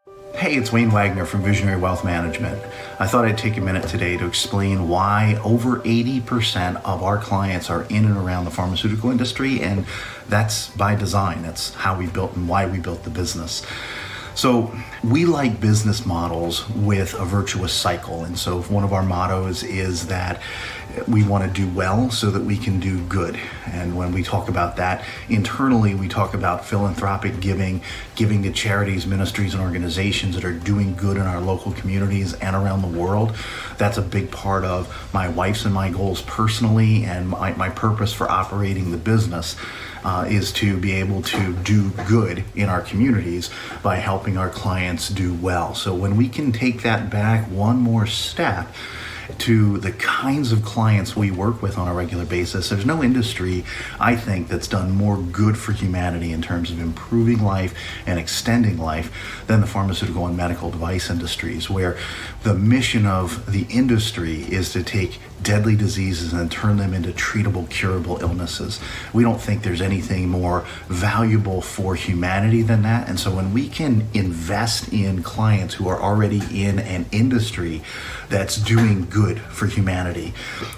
Hey, it's Wayne Wagner from Visionary Wealth Management. I thought I'd take a minute today to explain why over 80% of our clients are in and around the pharmaceutical industry, and that's by design. That's how we built and why we built the business. So we like business models with a virtuous cycle. And so one of our mottos is that we want to do well so that we can do good. And when we talk about that internally, we talk about philanthropic giving to charities, ministries, and organizations that are doing good in our local communities and around the world. That's a big part of my wife's and my goals personally, and my purpose for operating the business is to be able to do good in our communities by helping our clients do well. So when we can take that back one more step to the kinds of clients we work with on a regular basis, there's no industry, I think, that's done more good for humanity in terms of improving life and extending life than the pharmaceutical and medical device industries, where the mission of the industry is to take deadly diseases and turn them into treatable, curable illnesses. We don't think there's anything more valuable for humanity than that. And so when we can invest in clients who are already in an industry that's doing good for humanity,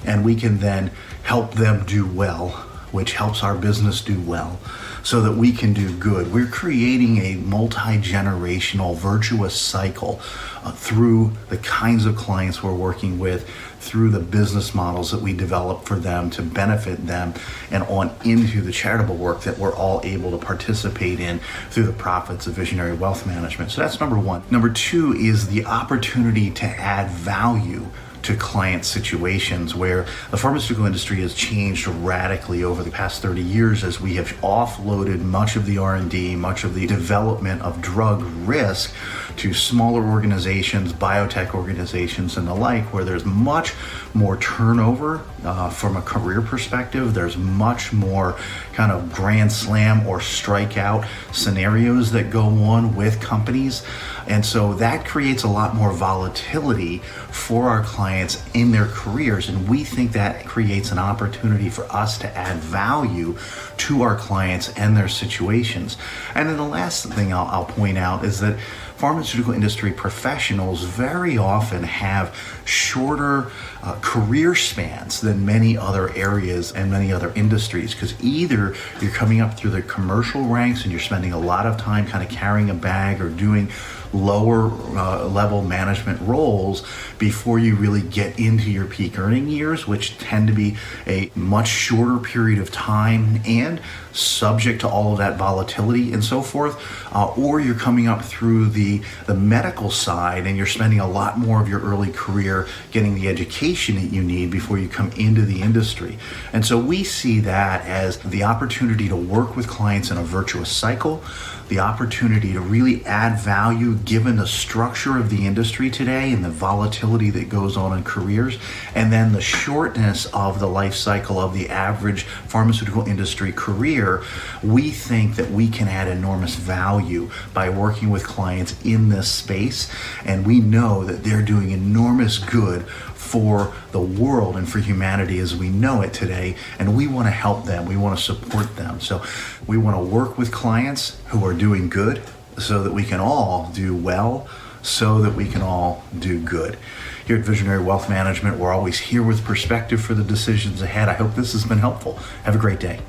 and we can then help them do well, which helps our business do well, so that we can do good, we're creating a multi-generational virtuous cycle through the kinds of clients we're working with, through the business models that we develop for them to benefit them, and on into the charitable work that we're all able to participate in through the profits of Visionary Wealth Management. So that's number one. Number two is the opportunity to add value to client situations, where the pharmaceutical industry has changed radically over the past 30 years as we have offloaded much of the R&D, much of the development of drug risk to smaller organizations, biotech organizations, and the like, where there's much more turnover from a career perspective. There's much more kind of grand slam or strikeout scenarios that go on with companies. And so that creates a lot more volatility for our clients in their careers. And we think that creates an opportunity for us to add value to our clients and their situations. And then the last thing I'll point out is that pharmaceutical industry professionals very often have shorter career spans than many other areas and many other industries, because either you're coming up through the commercial ranks and you're spending a lot of time kind of carrying a bag or doing lower level management roles before you really get into your peak earning years, which tend to be a much shorter period of time and subject to all of that volatility and so forth, or you're coming up through the medical side and you're spending a lot more of your early career getting the education that you need before you come into the industry. And so we see that as the opportunity to work with clients in a virtuous cycle, the opportunity to really add value given the structure of the industry today and the volatility that goes on in careers, and then the shortness of the life cycle of the average pharmaceutical industry career. We think that we can add enormous value by working with clients in this space, and we know that they're doing enormous good for the world and for humanity as we know it today, and we want to help them, we want to support them. So we want to work with clients who are doing good so that we can all do well, so that we can all do good. Here at Visionary Wealth Management, we're always here with perspective for the decisions ahead. I hope this has been helpful. Have a great day.